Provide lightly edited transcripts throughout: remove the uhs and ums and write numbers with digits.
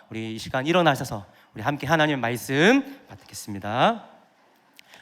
우리 이 시간 일어나셔서 우리 함께 하나님의 말씀 받겠습니다.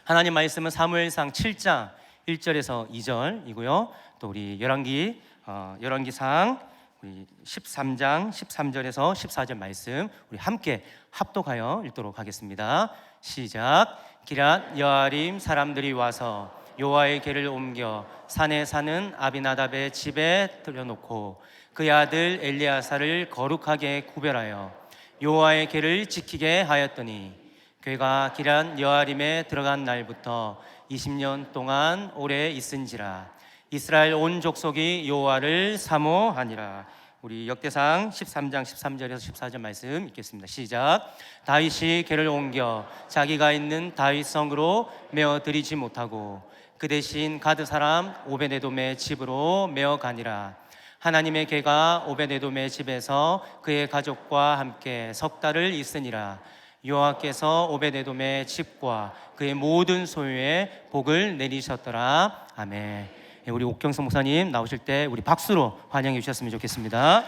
하나님 말씀은 사무엘상 7장 1절에서 2절이고요. 또 우리 열왕기상 우리 13장 13절에서 14절 말씀 우리 함께 합독하여 읽도록 하겠습니다. 시작. 기럇 여아림 사람들이 와서 여호와의 궤를 옮겨 산에 사는 아비나답의 집에 들여놓고 그의 아들 엘리야사를 거룩하게 구별하여 여호와의 궤를 지키게 하였더니 궤가 기럇 여아림에 들어간 날부터 20년 동안 오래 있은지라. 이스라엘 온 족속이 여호와를 사모하니라. 우리 역대상 13장 13절에서 14절 말씀 읽겠습니다. 시작. 다윗이 궤를 옮겨 자기가 있는 다윗성으로 메어 들이지 못하고 그 대신 가드 사람 오베데돔의 집으로 메어 가니라. 하나님의 궤가 오베데돔의 집에서 그의 가족과 함께 석 달을 있으니라. 여호와께서 오베데돔의 집과 그의 모든 소유에 복을 내리셨더라. 아멘. 우리 옥경성 목사님 나오실 때 우리 박수로 환영해 주셨으면 좋겠습니다.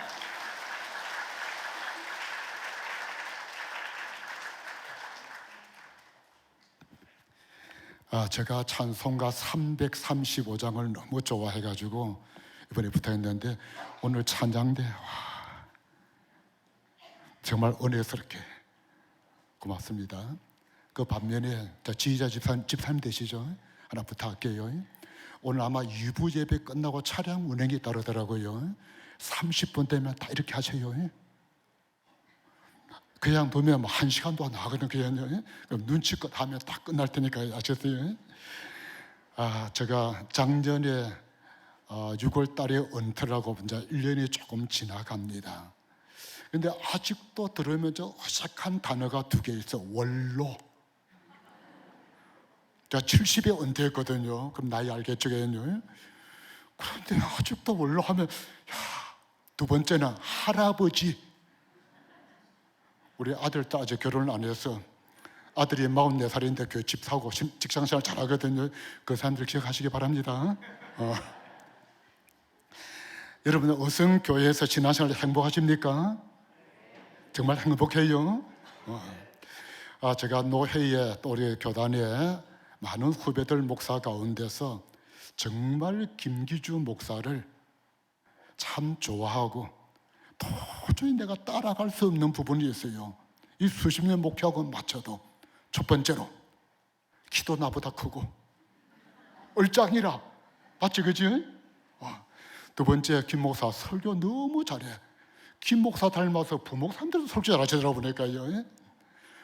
제가 찬송가 335장을 너무 좋아해가지고 이번에 부탁했는데 오늘 찬양대 정말 은혜스럽게 고맙습니다. 그 반면에 지휘자 집사님 되시죠? 하나 부탁할게요. 오늘 아마 유부 예배 끝나고 차량 운행이 따르더라고요. 30분 되면 다 이렇게 하세요. 그냥 보면 1시간도 안 하거든요. 그럼 눈치껏 하면 다 끝날 테니까 아셨어요? 제가 작년에 6월 달에 은퇴를 하고 이제 1년이 조금 지나갑니다. 근데 아직도 들으면 어색한 단어가 2개 있어. 원로. 제가 70에 은퇴했거든요. 그럼 나이 알겠죠? 그런데 아직도 원로 하면 두 번째는 할아버지. 우리 아들, 딸 아직 결혼을 안 해서 아들이 44살인데 그 집 사고 직장생활 잘하거든요. 그 사람들 기억하시기 바랍니다. 여러분, 어성교회에서 신앙생활 행복하십니까? 정말 행복해요. 제가 노회에 또 우리 교단에 많은 후배들 목사 가운데서 정말 김기주 목사를 참 좋아하고 도저히 내가 따라갈 수 없는 부분이 있어요. 이 수십 년 목회하고 맞춰도 첫 번째로 키도 나보다 크고 얼짱이라 맞지 그지? 두 번째 김 목사 설교 너무 잘해. 김 목사 닮아서 부목사님들도 설교 잘하시더라고 보니까요.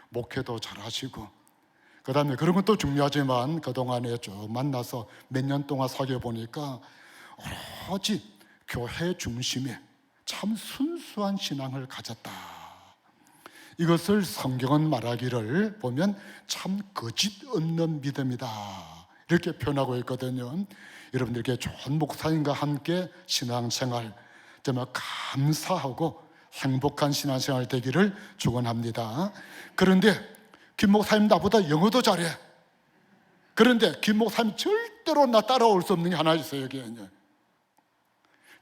목회도 잘하시고 그 다음에 그런 것도 중요하지만 그동안에 쭉 만나서 몇 년 동안 사귀어 보니까 오로지 교회 중심에 참 순수한 신앙을 가졌다. 이것을 성경은 말하기를 보면 참 거짓 없는 믿음이다 이렇게 표현하고 있거든요. 여러분들께 좋은 목사님과 함께 신앙생활 정말 감사하고 행복한 신앙생활 되기를 축원합니다. 그런데 김 목사님 나보다 영어도 잘해. 그런데 김 목사님 절대로 나 따라올 수 없는 게 하나 있어요. 여기는요.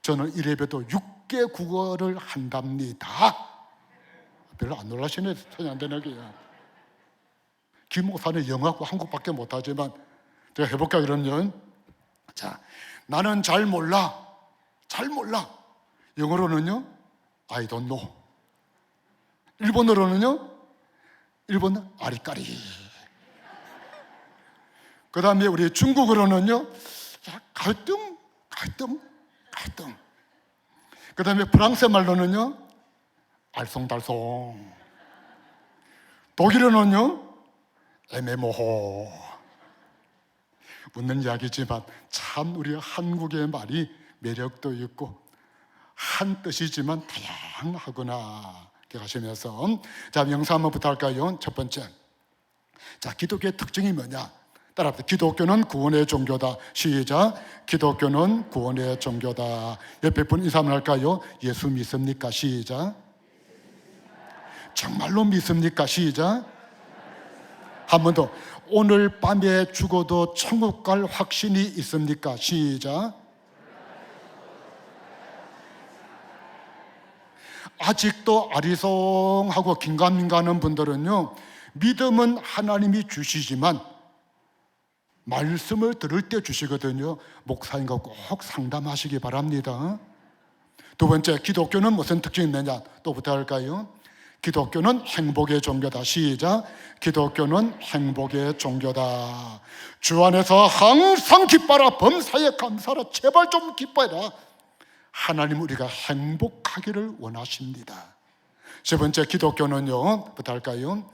저는 이래봬도 6개 국어를 한답니다. 별로 안 놀라시네. 전혀 안 되는 게요. 김 목사는 영어하고 한국밖에 못하지만 제가 해볼까요 그러면? 자, 나는 잘 몰라. 영어로는요 I don't know. 일본어로는요 일본어 아리까리. 그 다음에 우리 중국어로는요 갈등. 그 다음에 프랑스 말로는요 알쏭달쏭. 독일어는요 애매모호. 웃는 이야기지만 참 우리 한국의 말이 매력도 있고 한 뜻이지만 다양하구나 기억하시면서 자 명사 한번 부탁할까요? 첫 번째, 자 기독교의 특징이 뭐냐? 따라합시다. 기독교는 구원의 종교다. 시작. 기독교는 구원의 종교다. 옆에 분 인사 한번 할까요? 예수 믿습니까? 시작. 정말로 믿습니까? 시작. 한 번 더. 오늘 밤에 죽어도 천국 갈 확신이 있습니까? 시작. 아직도 아리송하고 긴가민가하는 분들은요, 믿음은 하나님이 주시지만 말씀을 들을 때 주시거든요. 목사님과 꼭 상담하시기 바랍니다. 두 번째, 기독교는 무슨 특징이 있느냐? 또 부탁할까요? 기독교는 행복의 종교다. 시작. 기독교는 행복의 종교다. 주 안에서 항상 기뻐라. 범사에 감사하라. 제발 좀 기뻐해라. 하나님 우리가 행복하기를 원하십니다. 세 번째, 기독교는요, 부탁할까요?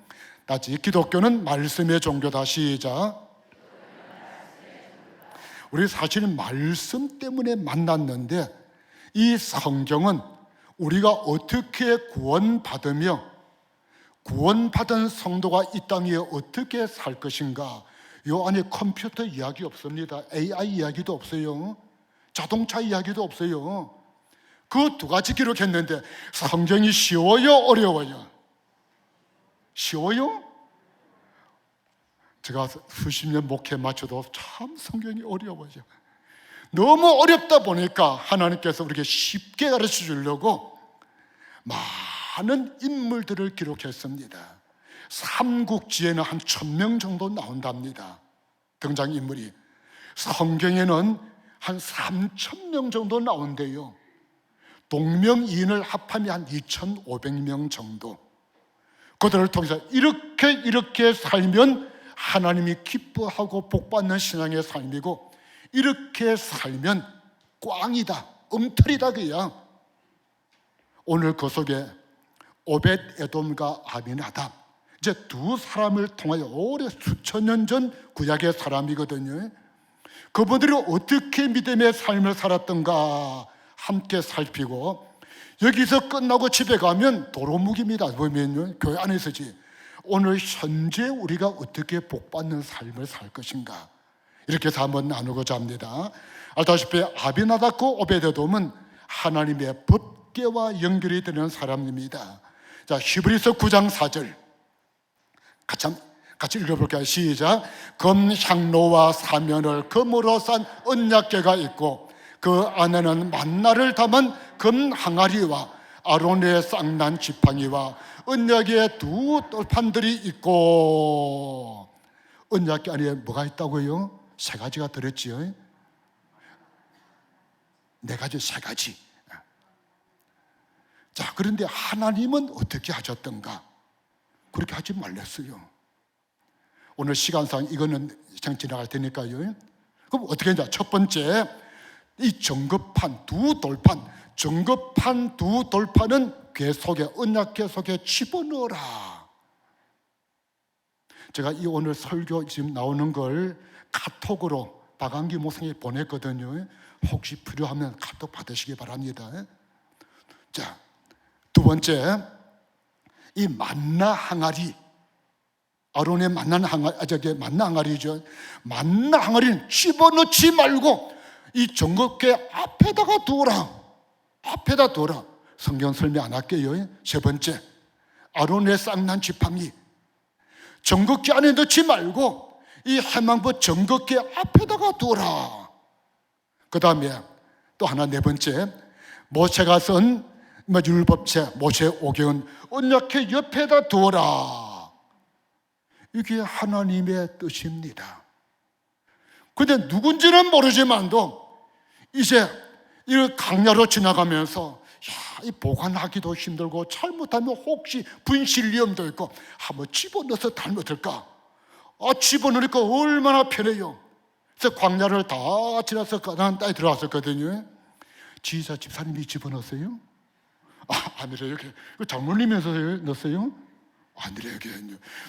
다시, 기독교는 말씀의 종교다. 시작. 우리 사실은 말씀 때문에 만났는데 이 성경은 우리가 어떻게 구원받으며 구원받은 성도가 이 땅에 어떻게 살 것인가, 요 안에 컴퓨터 이야기 없습니다. AI 이야기도 없어요. 자동차 이야기도 없어요. 그 두 가지 기록했는데 성경이 쉬워요? 어려워요? 쉬워요? 제가 수십 년 목회 마쳐도 참 성경이 어려워요. 너무 어렵다 보니까 하나님께서 우리에게 쉽게 가르쳐 주려고 많은 인물들을 기록했습니다. 삼국지에는 한 1000명 정도 나온답니다. 등장인물이. 성경에는 한 3000명 정도 나온대요. 동명이인을 합하면 한 2500명 정도. 그들을 통해서 이렇게 살면 하나님이 기뻐하고 복받는 신앙의 삶이고, 이렇게 살면 꽝이다, 엉터리다 그야. 오늘 그 속에 오벳 에돔과 아비나답, 이제 두 사람을 통하여 오래 수천 년 전 구약의 사람이거든요. 그분들이 어떻게 믿음의 삶을 살았던가 함께 살피고, 여기서 끝나고 집에 가면 도루묵입니다. 보면요, 교회 안에서지. 오늘 현재 우리가 어떻게 복받는 삶을 살 것인가, 이렇게 해서 한번 나누고자 합니다. 알다시피 아비나답과 오벳에돔은 하나님의 법궤와 연결이 되는 사람입니다. 자, 히브리서 9장 4절 같이 읽어볼까요? 시작. 금향로와 사면을 금으로 싼 언약궤가 있고 그 안에는 만나를 담은 금 항아리와 아론의 쌍난 지팡이와 언약의 두 돌판들이 있고, 언약궤 안에 뭐가 있다고요? 세 가지가 들었지요. 네 가지, 세 가지. 자, 그런데 하나님은 어떻게 하셨던가? 그렇게 하지 말랬어요. 오늘 시간상 이거는 그냥 지나갈 테니까요. 그럼 어떻게 했냐? 첫 번째, 이 정급판 두 돌판, 정급판 두 돌판은 궤 속에, 언약궤 속에 집어넣어라. 제가 이 오늘 설교 지금 나오는 걸 카톡으로 박한기 목사님이 보냈거든요. 혹시 필요하면 카톡 받으시기 바랍니다. 자, 두 번째, 이 만나 항아리, 아론의 만나 항아리죠. 만나 항아리는 집어넣지 말고 이 정급궤 앞에다가 두어라. 앞에다 두어라. 성경 설명 안 할게요. 세 번째, 아론의 쌍난 지팡이, 정급궤 안에 넣지 말고 이 해망부 정급궤 앞에다가 두어라. 그 다음에 또 하나, 네 번째, 모세가 쓴 율법책, 모세 오경은 언약궤 옆에다 두어라. 이게 하나님의 뜻입니다. 근데 누군지는 모르지만도 이제 이 강야로 지나가면서 이 보관하기도 힘들고 잘못하면 혹시 분실 위험도 있고 한번 집어넣어서 잘못할까? 집어넣으니까 얼마나 편해요. 그래서 광야를 다 지나서 가나안 땅에 들어왔었거든요. 지휘자 집사님이 집어넣었어요? 아니래요. 장로님에서 넣었어요? 아니래요.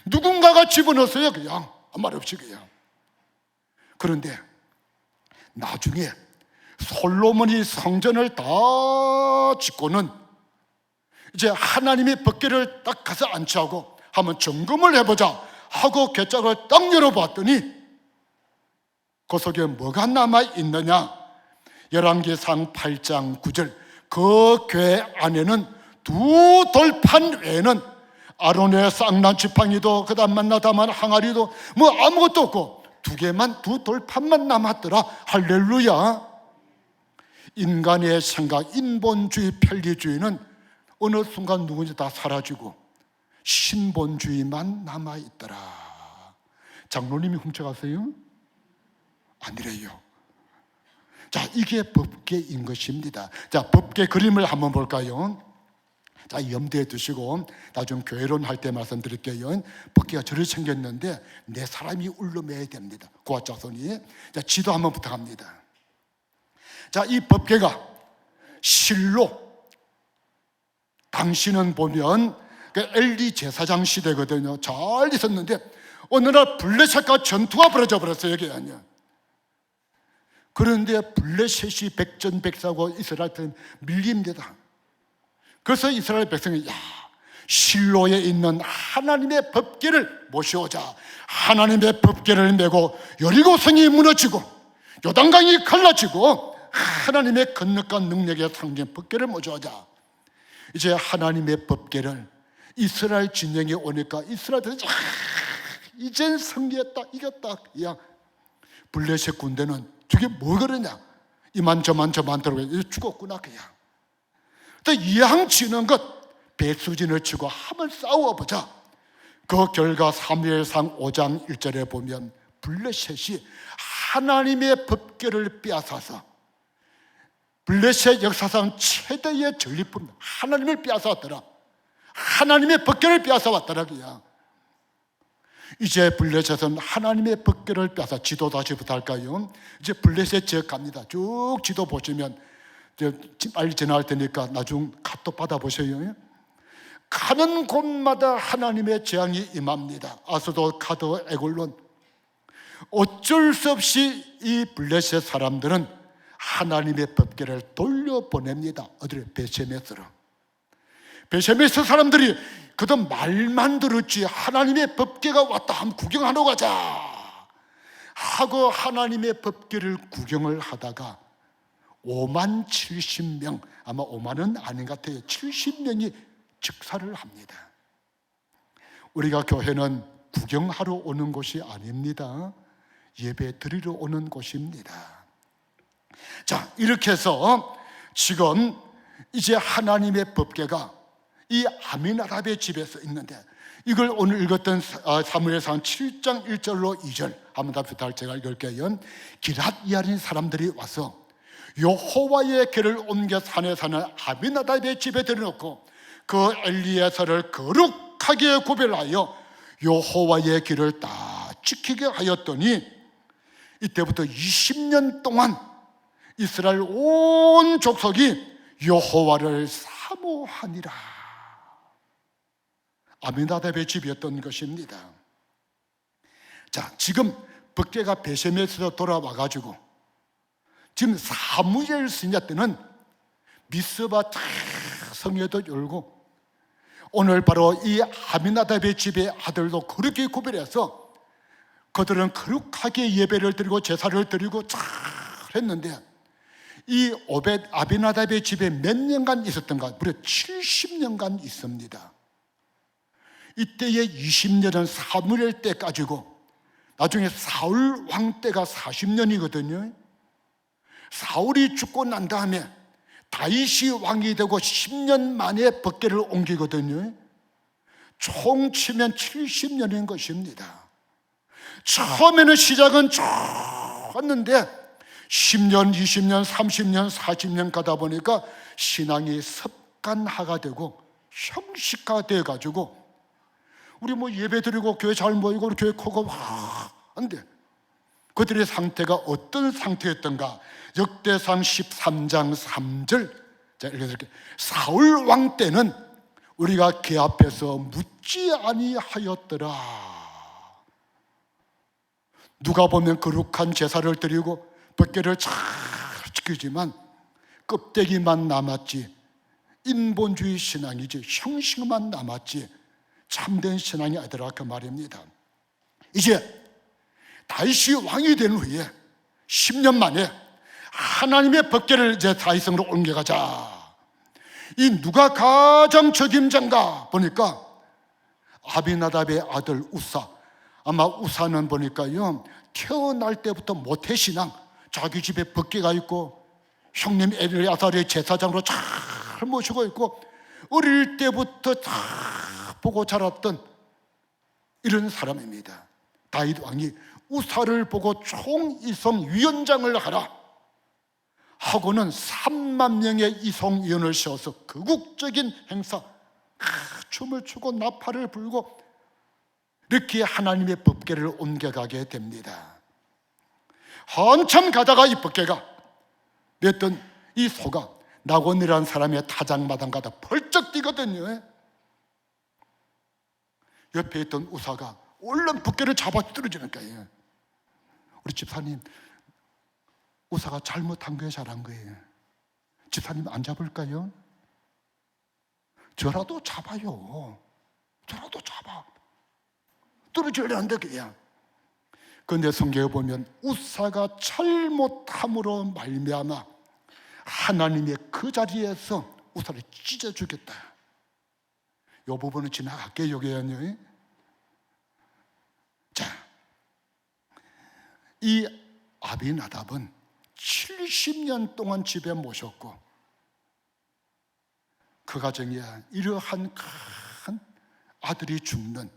누군가가 집어넣었어요. 그냥 말 없이 그냥. 그런데 나중에 솔로몬이 성전을 다 짓고는 이제 하나님의 법궤를 딱 가서 안치하고 한번 점검을 해보자 하고 궤짝을 딱 열어봤더니 그 속에 뭐가 남아있느냐? 열왕기상 8장 9절, 그 궤 안에는 두 돌판 외에는 아론의 쌍난 지팡이도 그 다음 만나 담은 항아리도 뭐 아무것도 없고 두 돌판만 남았더라. 할렐루야. 인간의 생각, 인본주의, 편리주의는 어느 순간 누군지 다 사라지고 신본주의만 남아있더라. 장로님이 훔쳐갔어요? 아니래요. 자, 이게 법계인 것입니다. 자, 법계 그림을 한번 볼까요? 자, 염두에 두시고 나중 교회론 할 때 말씀드릴게요. 법계가 저를 생겼는데 내 사람이 울러매야 됩니다. 고아자손이. 자, 지도 한번 부탁합니다. 자, 이 법계가 실로 당신은 보면 엘리 제사장 시대거든요. 잘 있었는데 어느 날 블레셋과 전투가 벌어져 버렸어요. 여기 아니야. 그런데 블레셋이 백전백사고 이스라엘한테 밀립니다. 그래서 이스라엘 백성이 실로에 있는 하나님의 법궤를 모셔오자. 하나님의 법궤를 메고 여리고성이 무너지고 요단강이 갈라지고 하나님의 건너간 능력의 상징 법궤를 모셔오자. 이제 하나님의 법궤를 이스라엘 진영에 오니까 이스라엘들이 이젠 승리했다, 이겼다. 야, 블레셋 군대는 저게 뭐 그러냐? 이만저만 들어가 죽었구나 그냥. 또 이왕치는 것 배수진을 치고 한번 싸워보자. 그 결과 사무엘상 5장 1절에 보면 블레셋이 하나님의 법궤를 빼앗아서 블레셋 역사상 최대의 전리품 하나님을 빼앗아왔더라. 하나님의 법궤를 빼앗아왔더라 그냥. 이제 블레셋은 하나님의 법궤를 빼앗아 지도 다시 부탁할까요? 이제 블레셋 지역 갑니다. 쭉 지도 보시면 빨리 지나갈 테니까 나중 카톡 받아보세요. 가는 곳마다 하나님의 재앙이 임합니다. 아스돗, 가드, 에글론. 어쩔 수 없이 이 블레셋 사람들은 하나님의 법궤를 돌려보냅니다. 어디를? 베세메스로. 베세메스 사람들이 그동 말만 들었지 하나님의 법궤가 왔다 하면 구경하러 가자 하고 하나님의 법궤를 구경을 하다가 5만 70명, 아마 5만은 아닌 것 같아요. 70명이 즉사를 합니다. 우리가 교회는 구경하러 오는 곳이 아닙니다. 예배 드리러 오는 곳입니다. 자, 이렇게 해서 지금 이제 하나님의 법궤가 이 아미나답의 집에서 있는데 이걸 오늘 읽었던 사무엘상 7장 1절로 2절 한번 다 부탁을 제가 읽을게요. 기랏야린 사람들이 와서 여호와의 궤를 옮겨 산에 사는 아미나답의 집에 들여놓고 그 엘리에서를 거룩하게 구별하여 여호와의 길을 다 지키게 하였더니 이때부터 20년 동안 이스라엘 온 족속이 여호와를 사모하니라. 아미나답의 집이었던 것입니다. 자, 지금 법궤가 베세메스에서 돌아와가지고 지금 사무엘 선지자 때는 미스바 성회도 열고 오늘 바로 이 아미나답의 집의 아들도 그렇게 구별해서 그들은 거룩하게 예배를 드리고 제사를 드리고 잘 했는데 이 아비나답의 집에 몇 년간 있었던가? 무려 70년간 있습니다. 이때의 20년은 사무엘 때까지고 나중에 사울 왕 때가 40년이거든요. 사울이 죽고 난 다음에 다윗이 왕이 되고 10년 만에 법궤를 옮기거든요. 총 치면 70년인 것입니다. 처음에는 시작은 좋았는데 10년, 20년, 30년, 40년 가다 보니까 신앙이 습관화가 되고 형식화되어 가지고 우리 뭐 예배 드리고 교회 잘 모이고 교회 크고 한데 그들의 상태가 어떤 상태였던가? 역대상 13장 3절 자, 읽어드릴게요. 사울 왕 때는 우리가 그 앞에서 묻지 아니하였더라. 누가 보면 거룩한 제사를 드리고 법궤를 잘 지키지만 껍데기만 남았지 인본주의 신앙이지 형식만 남았지 참된 신앙이 아니더라 그 말입니다. 이제 다윗이 왕이 된 후에 10년 만에 하나님의 법궤를 이제 다윗성으로 옮겨가자. 이 누가 가장 적임자인가 보니까 아비나답의 아들 우사. 아마 우사는 보니까요 태어날 때부터 모태신앙, 자기 집에 법궤가 있고 형님 엘리아살의 제사장으로 잘 모시고 있고 어릴 때부터 다 보고 자랐던 이런 사람입니다. 다윗 왕이 우사를 보고 총이성위원장을 하라 하고는 3만 명의 이성위원을 세워서 극국적인 행사, 춤을 추고 나팔을 불고 이렇게 하나님의 법궤를 옮겨가게 됩니다. 한참 가다가 이 법궤가 냈던 이 소가 나곤이라는 사람의 타작마당 가다 벌쩍 뛰거든요. 옆에 있던 우사가 얼른 법궤를 잡아 떨어지는 거예요. 우리 집사님, 우사가 잘못한 거예요, 잘한 거예요? 집사님 안 잡을까요? 저라도 잡아요. 저라도 잡아. 떨어지려는데 그냥. 그런데 성경에 보면 우사가 잘못함으로 말미암아 하나님의 그 자리에서 우사를 찢어 주겠다. 이 부분은 지나갈게요. 여기에요. 자, 이 아비나답은 70년 동안 집에 모셨고 그 가정에 이러한 큰 아들이 죽는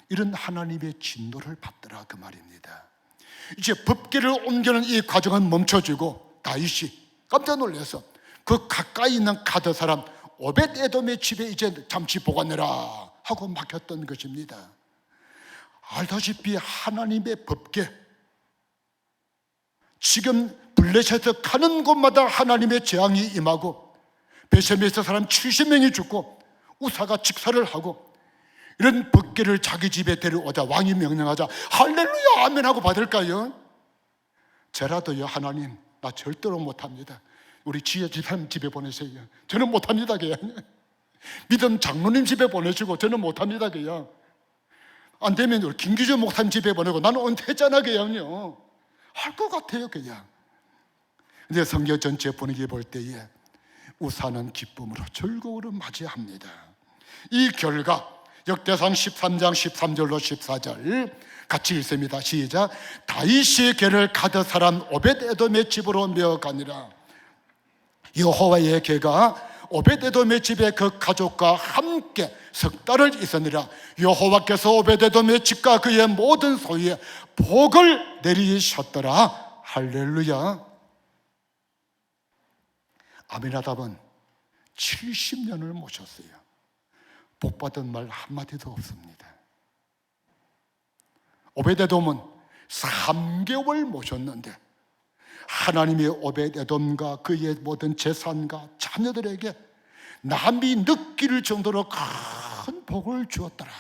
이런 하나님의 진노를 받더라 그 말입니다. 이제 법궤를 옮기는 이 과정은 멈춰지고 다윗이 깜짝 놀라서 그 가까이 있는 가드 사람 오벳에돔의 집에 이제 잠시 보관해라 하고 맡겼던 것입니다. 알다시피 하나님의 법궤, 지금 블레셋에서 가는 곳마다 하나님의 재앙이 임하고 베셈에서 사람 70명이 죽고 우사가 직사를 하고 이런 법궤를 자기 집에 데려오자 왕이 명령하자 할렐루야 아멘 하고 받을까요? 저라도요 하나님 나 절대로 못합니다. 우리 지혜 집사님 집에 보내세요. 저는 못합니다 그냥. 믿음 장로님 집에 보내시고 저는 못합니다 그냥. 안 되면 우리 김기주 목사님 집에 보내고 나는 은퇴했잖아 그냥요. 할 것 같아요 그냥. 근데 성경 전체 분위기 볼 때에 우사는 기쁨으로 즐거움으로 맞이합니다. 이 결과 역대상 13장 13절로 14절 같이 읽습니다. 시작. 다윗이 궤를 가드 사람 오벳에돔의 집으로 메어가니라. 여호와의 궤가 오벳에돔의 집에 그 가족과 함께 석 달을 있으니라. 여호와께서 오벳에돔의 집과 그의 모든 소유에 복을 내리셨더라. 할렐루야. 아미나답은 70년을 모셨어요. 복받은 말 한마디도 없습니다. 오벳에돔은 3개월 모셨는데 하나님의 오벳에돔과 그의 모든 재산과 자녀들에게 남이 느낄 정도로 큰 복을 주었더라.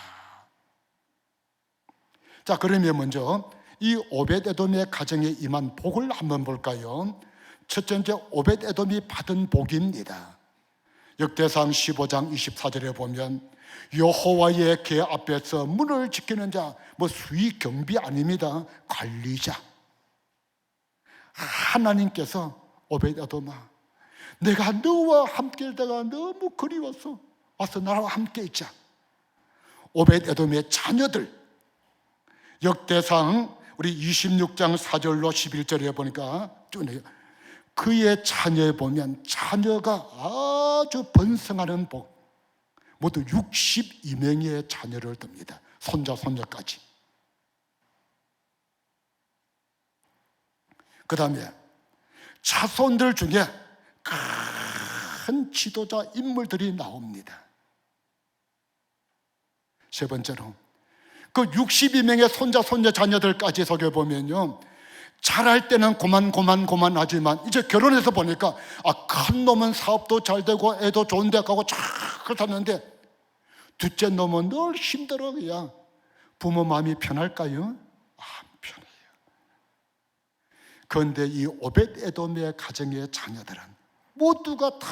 자, 그러면 먼저 이 오벳에돔의 가정에 임한 복을 한번 볼까요? 첫 번째, 오벳에돔이 받은 복입니다. 역대상 15장 24절에 보면 여호와의 궤 앞에서 문을 지키는 자, 수위 경비 아닙니다. 관리자. 하나님께서 오벳에돔아, 내가 너와 함께 있다가 너무 그리워서 와서 나와 함께 있자. 오벳에돔의 자녀들, 역대상 우리 26장 4절로 11절에 보니까 그의 자녀에 보면 자녀가 아주 번성하는 복, 모두 62명의 자녀를 둡니다. 손자 손녀까지. 그 다음에 자손들 중에 큰 지도자 인물들이 나옵니다. 세 번째로 그 62명의 손자 손녀 자녀들까지 속여보면요, 잘할 때는 고만하지만 이제 결혼해서 보니까 큰 놈은 사업도 잘 되고 애도 좋은 데 가고 쫙 그렇다는데 둘째 놈은 늘 힘들어. 그냥 부모 마음이 편할까요? 안 편해요. 그런데 이 오벳에돔의 가정의 자녀들은 모두가 다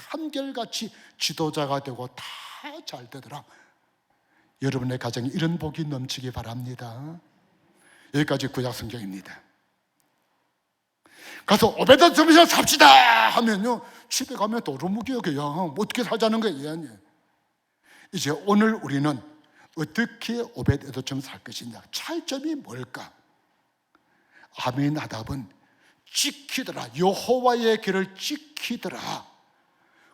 한결같이 지도자가 되고 다 잘 되더라. 여러분의 가정에 이런 복이 넘치기 바랍니다. 여기까지 구약 성경입니다. 가서 오벳에돔에서 삽시다 하면요, 집에 가면 도루묵이요. 그냥 어떻게 살자는 거예요. 이제 오늘 우리는 어떻게 오벳에돔처럼 살 것이냐, 차이점이 뭘까? 아미나답은 지키더라. 여호와의 길을 지키더라.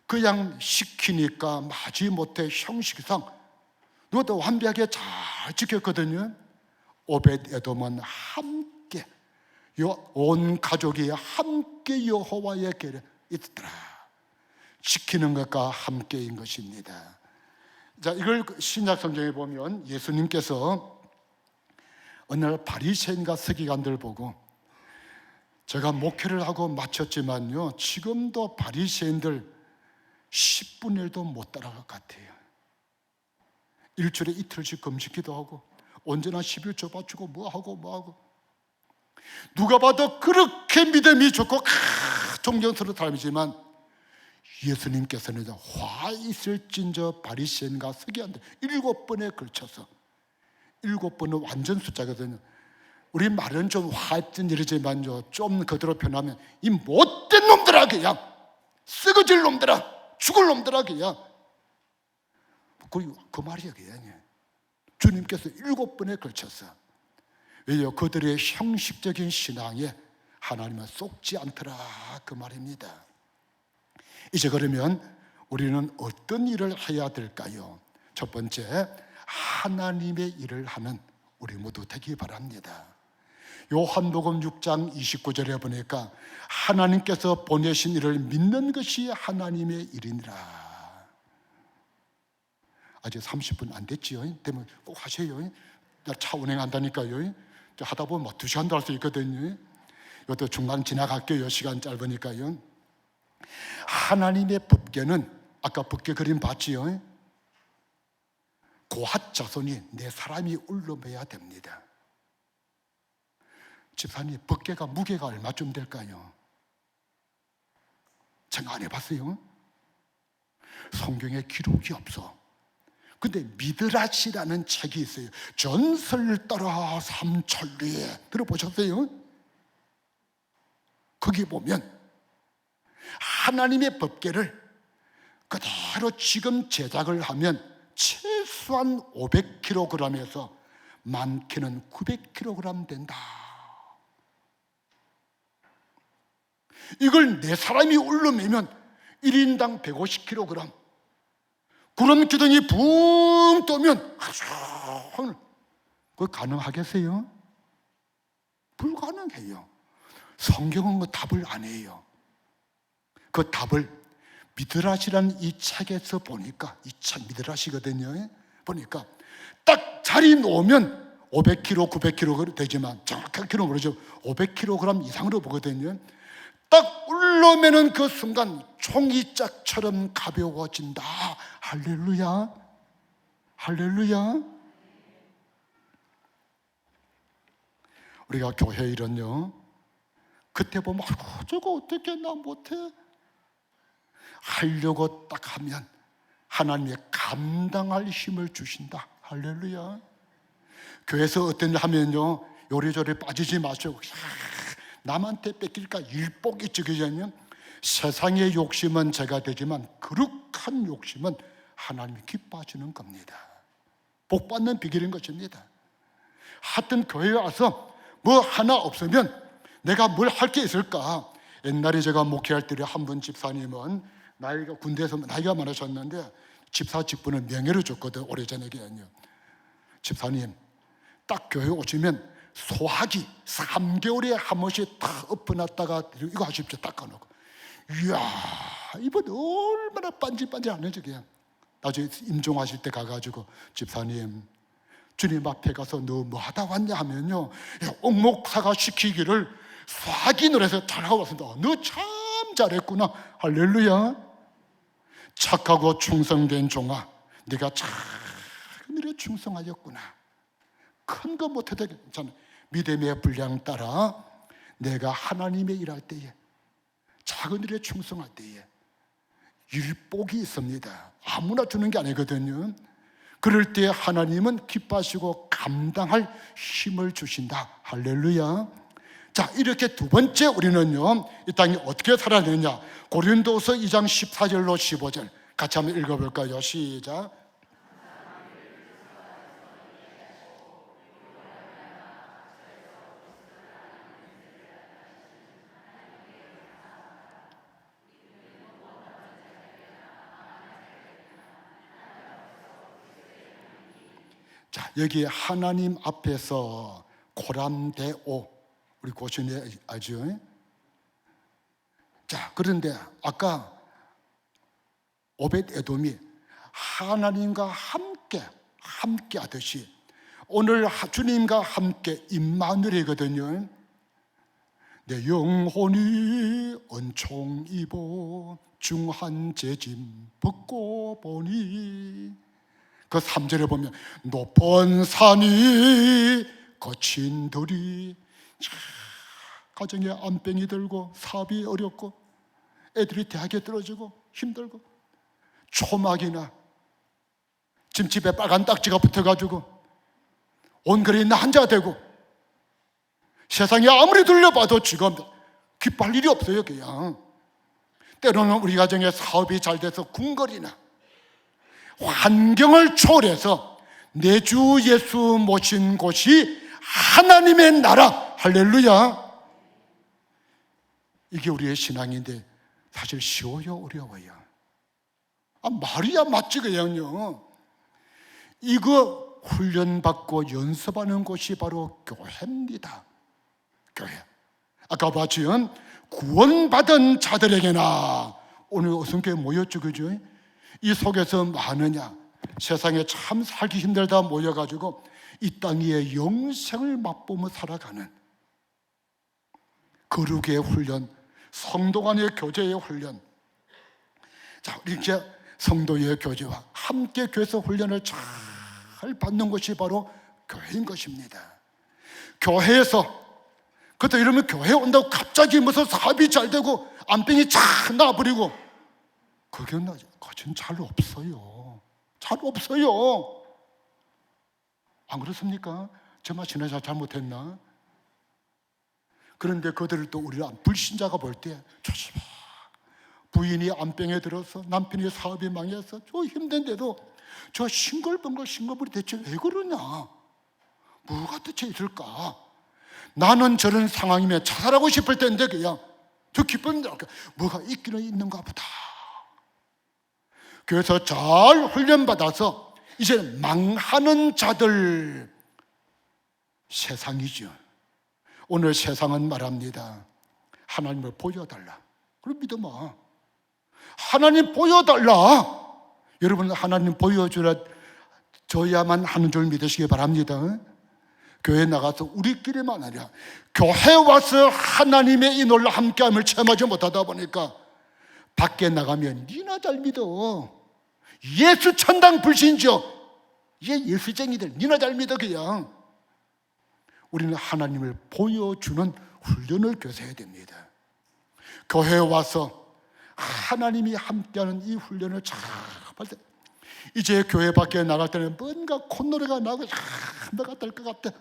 그냥 시키니까 마지못해 형식상 누구도 완벽하게 잘 지켰거든요. 오벳에돔은 함께 온 가족이 함께 여호와의 궤에 있더라. 지키는 것과 함께인 것입니다. 자, 이걸 신약 성경에 보면 예수님께서 어느 날 바리새인과 서기관들 보고, 제가 목회를 하고 마쳤지만요, 지금도 바리새인들 10분의 1도 못 따라갈 것 같아요. 일주일에 이틀씩 금식기도 하고 언제나 11조 바치고 뭐하고 누가 봐도 그렇게 믿음이 좋고 존경스러운 사람이지만 예수님께서는 화 있을진저 바리새인과 서기관들 7번에 걸쳐서, 7번은 완전 숫자거든요. 우리 말은 좀 화했던 일이지만요, 좀 그대로 표현하면 이 못된 놈들아, 그냥 썩어질 놈들아, 죽을 놈들아, 그냥 그 말이야. 그냥 주님께서 7번에 걸쳐서, 왜요? 그들의 형식적인 신앙에 하나님은 속지 않더라, 그 말입니다. 이제 그러면 우리는 어떤 일을 해야 될까요? 첫 번째, 하나님의 일을 하는 우리 모두 되기 바랍니다. 요한복음 6장 29절에 보니까 하나님께서 보내신 일을 믿는 것이 하나님의 일이니라. 아직 30분 안 됐지요? 되면 꼭 하세요. 차 운행한다니까요. 하다 보면 2시간도 할 수 있거든요. 이것도 중간 지나갈게요. 시간 짧으니까요. 하나님의 법궤는 아까 법궤 그림 봤지요? 고핫 자손이 내 사람이 울름해야 됩니다. 집사님, 법궤가 무게가 얼마쯤 될까요? 생각 안 해봤어요? 성경에 기록이 없어. 근데 미드라시라는 책이 있어요. 전설 따라 삼천리에 들어보셨어요? 거기 보면 하나님의 법궤를 그대로 지금 제작을 하면 최소한 500kg에서 많게는 900kg 된다. 이걸 네 사람이 울러매면 1인당 150kg. 구름 기둥이 붕 뜨면 그거 가능하겠어요? 불가능해요. 성경은 그 답을 안 해요. 그 답을 미드라시라는 이 책에서 보니까, 이 책 미드라시거든요. 보니까 딱 자리 놓으면 500kg, 900kg 되지만 정확한 키로 모르죠. 500kg 이상으로 보거든요. 딱 울러매는 그 순간 종이짝처럼 가벼워진다. 할렐루야, 할렐루야. 우리가 교회 일은요, 그때 보면 아이고 저거 어떻게 나 못해 하려고 딱 하면 하나님의 감당할 힘을 주신다. 할렐루야. 교회에서 어떤 일 하면요, 요리조리 빠지지 마시고 남한테 뺏길까 일복이 적이잖아요. 세상의 욕심은 제가 되지만 거룩한 욕심은 하나님이 기뻐하시는 겁니다. 복 받는 비결인 것입니다. 하여튼 교회에 와서 뭐 하나 없으면 내가 뭘 할 게 있을까? 옛날에 제가 목회할 때 한 분 집사님은 나이가 군대에서 나이가 많으셨는데 집사 직분을 명예로 줬거든. 오래전에게요. 집사님, 딱 교회 오시면 소화기 3개월에 한 번씩 다 엎어놨다가 이거 하십시오. 닦아놓고. 이야, 이분 얼마나 반질반질하는지. 그냥 나중에 임종하실 때 가가지고 집사님, 주님 앞에 가서 너 뭐 하다 왔냐 하면요, 옥목사가 시키기를 소화기 노래에서 잘하고 왔습니다. 너 참 잘했구나. 할렐루야. 착하고 충성된 종아, 네가 참 일에 충성하였구나. 큰 거 못해도 괜찮아. 믿음의 분량 따라 내가 하나님의 일할 때에, 작은 일에 충성할 때에 일복이 있습니다. 아무나 주는 게 아니거든요. 그럴 때 하나님은 기뻐하시고 감당할 힘을 주신다. 할렐루야. 자, 이렇게 두 번째 우리는요, 이 땅이 어떻게 살아야 되느냐. 고린도서 2장 14절로 15절 같이 한번 읽어볼까요? 시작. 자, 여기 하나님 앞에서 고람대오, 우리 고신이 알죠? 자, 그런데 아까 오벳 에돔이 하나님과 함께 하듯이 오늘 주님과 함께 임마누엘이거든요. 내 영혼이 은총 입어 중한 재짐 벗고 보니, 그 3절에 보면 높은 산이 거친 들이, 가정에 암병이 들고 사업이 어렵고 애들이 대학에 떨어지고 힘들고 초막이나 지금 집에 빨간 딱지가 붙어가지고 온 거리 난자되고 세상에 아무리 둘러봐도 지금 기뻐할 일이 없어요. 그냥 때로는 우리 가정에 사업이 잘 돼서 궁궐이나 환경을 초월해서 내 주 예수 모신 곳이 하나님의 나라, 할렐루야. 이게 우리의 신앙인데 사실 쉬워요, 어려워요? 말이야 맞지 그냥요. 이거 훈련받고 연습하는 곳이 바로 교회입니다. 교회. 아까 봤지요? 구원받은 자들에게나 오늘 어성교회 모였죠, 그죠? 이 속에서 많으냐, 세상에 참 살기 힘들다 모여가지고 이 땅 위에 영생을 맛보며 살아가는 거룩의 훈련, 성도 간의 교제의 훈련. 자, 이렇게 성도의 교제와 함께 교회에서 훈련을 잘 받는 것이 바로 교회인 것입니다. 교회에서, 그것도 이러면 교회 온다고 갑자기 무슨 사업이 잘 되고 안병이 쫙 나버리고, 그건 잘 없어요. 잘 없어요. 안 그렇습니까? 정말 지나서 잘못했나? 그런데 그들을 또 우리가 불신자가 볼 때 조심해. 부인이 암병에 들어서 남편이 사업이 망해서 저 힘든데도 저 싱글벙글 대체 왜 그러냐? 뭐가 대체 있을까? 나는 저런 상황이면 자살하고 싶을 텐데 그냥 저 기쁨이 뭐가 있기는 있는가 보다. 그래서 잘 훈련받아서 이제 망하는 자들, 세상이죠. 오늘 세상은 말합니다. 하나님을 보여달라. 그럼 믿어봐. 하나님 보여달라. 여러분 하나님 보여줘야만 하는 줄 믿으시기 바랍니다. 교회 나가서 우리끼리만 아니라 교회 와서 하나님의 이 놀라 함께함을 체험하지 못하다 보니까 밖에 나가면 니나 잘 믿어. 예수 천당 불신죠. 예수쟁이들 니나 잘 믿어. 그냥 우리는 하나님을 보여주는 훈련을 교사해야 됩니다. 교회에 와서 하나님이 함께하는 이 훈련을 잘 받을 때, 이제 교회 밖에 나갈 때는 뭔가 콧노래가 나고 내가 될 것 같아.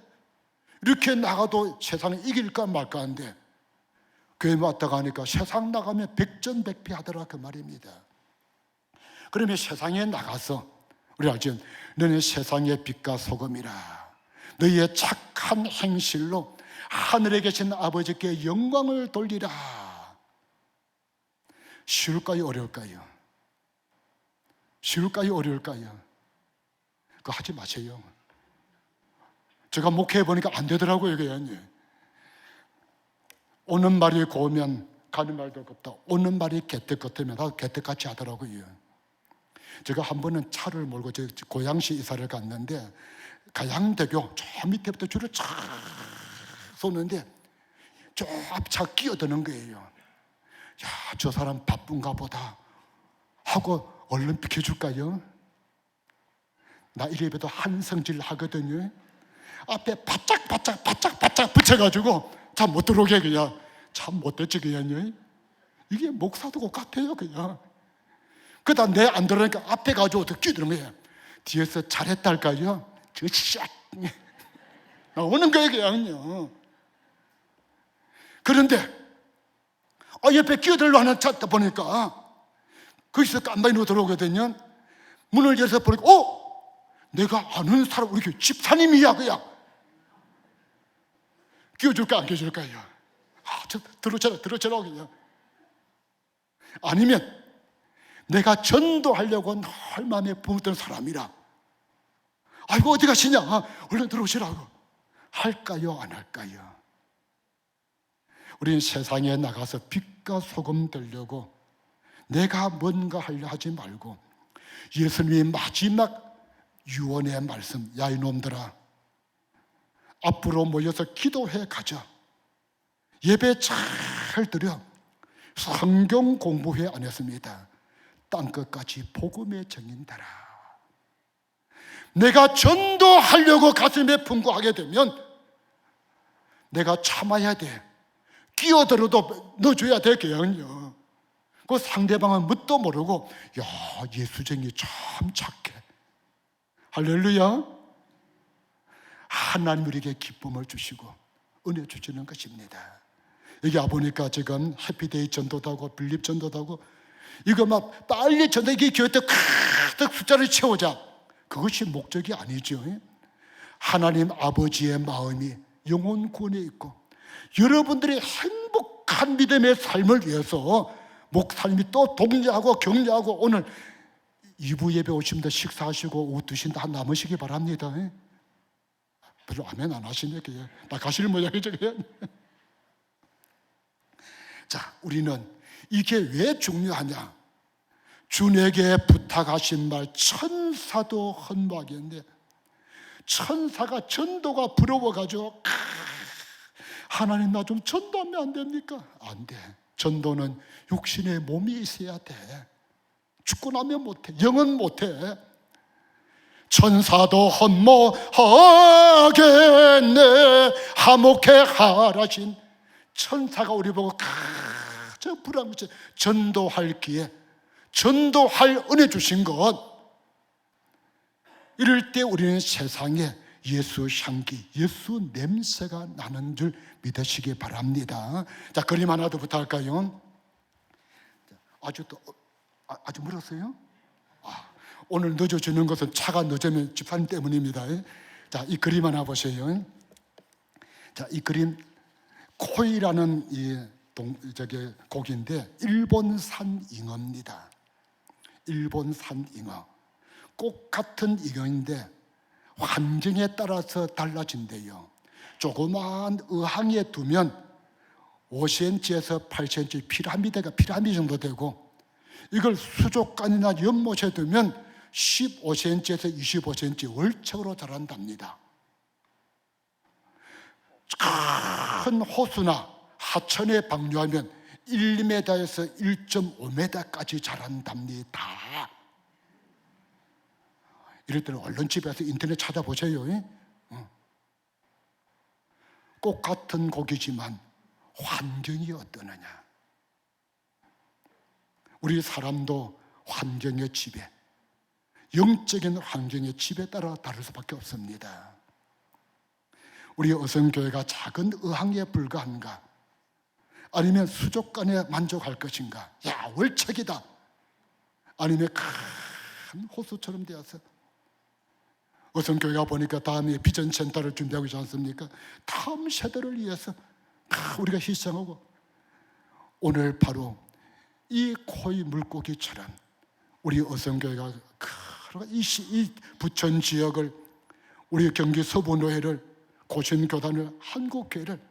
이렇게 나가도 세상에 이길까 말까 한데, 교회 왔다가 하니까 세상 나가면 백전백패하더라 그 말입니다. 그러면 세상에 나가서 우리 알죠? 너는 세상의 빛과 소금이라. 너희의 착한 행실로 하늘에 계신 아버지께 영광을 돌리라. 쉬울까요, 어려울까요? 쉬울까요, 어려울까요? 그거 하지 마세요. 제가 목회해 보니까 안 되더라고요. 그냥 오는 말이 고우면 가는 말도 곱다. 오는 말이 개떡 같으면 다 개떡같이 하더라고요. 제가 한 번은 차를 몰고 제 고양시 이사를 갔는데 가양대교 저 밑에부터 줄을 쫙 쏘는데 저 앞차 끼어드는 거예요. 야, 저 사람 바쁜가 보다 하고 얼른 비켜줄까요? 나 이래봬도 한성질 하거든요. 앞에 바짝 붙여가지고 참 못 들어오게 그냥 참 못됐지 그냥요. 이게 목사도 같아요 그냥. 그러다 내 안 들어오니까 앞에 가지고 더 끼어드는 거예요. 뒤에서 잘했다 할까요? 저 샥 나오는 거예요 그냥요. 그런데 옆에 끼어들려 하는 차 보니까 거기서 깜빡이로 들어오거든요. 문을 열어서 보니까 내가 아는 사람 우리 교회 집사님이야 그냥. 끼워줄까 안 끼워줄까요? 저 들어쳐라 그냥. 아니면 내가 전도하려고 늘 마음에 품었던 사람이라 아이고 어디 가시냐, 얼른 들어오시라고 할까요, 안 할까요? 우리는 세상에 나가서 빛과 소금 되려고 내가 뭔가 하려 하지 말고 예수님이 마지막 유언의 말씀, 야 이놈들아 앞으로 모여서 기도해 가자, 예배 잘 드려, 성경 공부회 안 했습니다. 땅끝까지 복음의 정인되라. 내가 전도하려고 가슴에 품고하게 되면 내가 참아야 돼. 끼어들어도 넣어줘야 돼. 그냥요. 그 상대방은 뭣도 모르고 야 예수쟁이 참 착해. 할렐루야. 하나님 우리에게 기쁨을 주시고 은혜 주시는 것입니다. 여기 와보니까 지금 해피데이 전도도 하고 빌립 전도도 하고 이거 막 빨리 전도기 교회 때 가득 숫자를 채우자, 그것이 목적이 아니죠. 하나님 아버지의 마음이 영혼 구원에 있고 여러분들의 행복한 믿음의 삶을 위해서 목사님이 또 독려하고 격려하고 오늘 2부 예배 오시면 식사하시고 오후 드신다 한 남으시기 바랍니다. 별로 아멘 안 하시네. 나 가실 모양이죠. 자, 우리는 이게 왜 중요하냐? 주에게 부탁하신 말 천사도 헌막이었는데 천사가 전도가 부러워가지고 하나님 나 좀 전도하면 안 됩니까? 안 돼. 전도는 육신의 몸이 있어야 돼. 죽고 나면 못해. 영은 못해. 천사도 헌모하겠네 하목해 하라신 천사가 우리 보고 저 불안하지 전도할 기회, 전도할 은혜 주신 것. 이럴 때 우리는 세상에 예수 향기, 예수 냄새가 나는 줄 믿으시기 바랍니다. 자, 그림 하나 더 부탁할까요? 아주 멀었어요? 오늘 늦어지는 것은 차가 늦으면 집사님 때문입니다. 자, 이 그림 하나 보세요. 자, 이 그림 코이라는 고기인데 일본산 잉어입니다. 일본산 잉어. 꽃 같은 잉어인데 환경에 따라서 달라진대요. 조그마한 어항에 두면 5cm에서 8cm 피라미드가 피라미드 정도 되고, 이걸 수족관이나 연못에 두면 15cm에서 25cm 월척으로 자란답니다. 큰 호수나 하천에 방류하면 1m에서 1.5m까지 자란답니다. 이럴 때는 얼른 집에서 인터넷 찾아보세요. 꽃 같은 고기지만 환경이 어떠느냐. 우리 사람도 환경의 지배, 영적인 환경의 지배에 따라 다를 수밖에 없습니다. 우리 어성교회가 작은 어항에 불과한가, 아니면 수족관에 만족할 것인가, 야 월척이다, 아니면 큰 호수처럼 되어서. 어성교회가 보니까 다음에 비전센터를 준비하고 있지 않습니까? 다음 세대를 위해서 우리가 희생하고, 오늘 바로 이 코이 물고기처럼 우리 어성교회가 이 부천 지역을, 우리 경기 서부노회를, 고신교단을, 한국교회를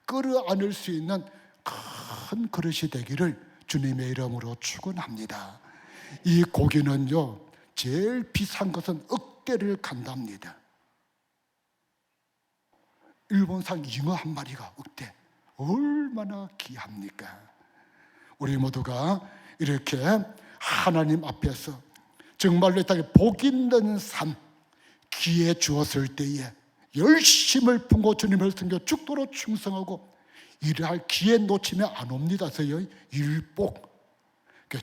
끌어안을 수 있는 큰 그릇이 되기를 주님의 이름으로 축원합니다. 이 고기는요, 제일 비싼 것은 억대를 간답니다. 일본산 잉어 한 마리가 억대. 얼마나 귀합니까? 우리 모두가 이렇게 하나님 앞에서 정말로 이 땅에 복 있는 삶 기회 주었을 때에 열심을 품고 주님을 섬겨 죽도록 충성하고 일할 기회 놓치면 안 옵니다. 그래서 일복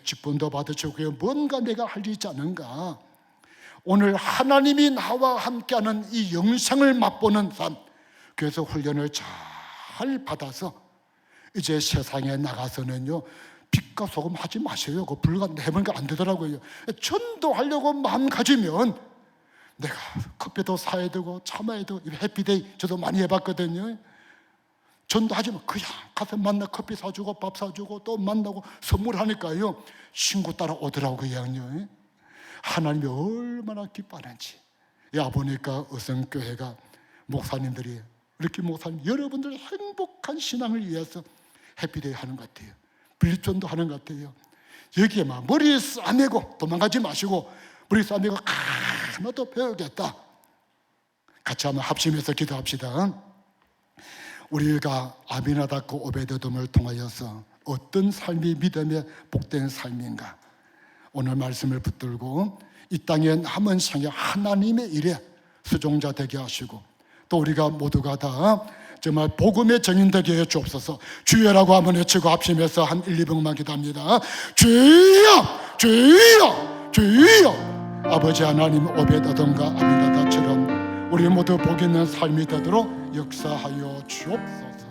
직분도 받으시고 뭔가 내가 할 일 있지 않은가. 오늘 하나님이 나와 함께하는 이 영생을 맛보는 삶, 그래서 훈련을 잘 받아서 이제 세상에 나가서는요, 빛과 소금 하지 마세요. 그거 불가해보니까 안 되더라고요. 전도하려고 마음 가지면 내가 커피도 사야 되고 참아야 되고, 해피데이 저도 많이 해봤거든요. 전도하지 마. 그냥 가서 만나 커피 사주고 밥 사주고 또 만나고 선물하니까요, 친구 따라 오더라고요. 하나님이 얼마나 기뻐하는지. 야 보니까 어성교회가 목사님들이 이렇게 목사님 여러분들 행복한 신앙을 위해서 해피데이 하는 것 같아요. 빌립전도 하는 것 같아요. 여기에 막 머리 싸매고 도망가지 마시고 머리 싸매고 나도 배우겠다. 같이 한번 합심해서 기도합시다. 우리가 아미나답과 오베데돔을 통하여서 어떤 삶이 믿음의 복된 삶인가, 오늘 말씀을 붙들고 이 땅에 남은 생애 하나님의 일에 수종자 되게 하시고, 또 우리가 모두가 다 정말 복음의 증인 되게 해 주옵소서. 주여라고 한번 외치고 합심해서 한 1, 2분만 기도합니다. 주여, 주여, 주여. 아버지 하나님, 오베데돔과 아미나답처럼 우리 모두 복 있는 삶이 되도록 역사하여 주옵소서.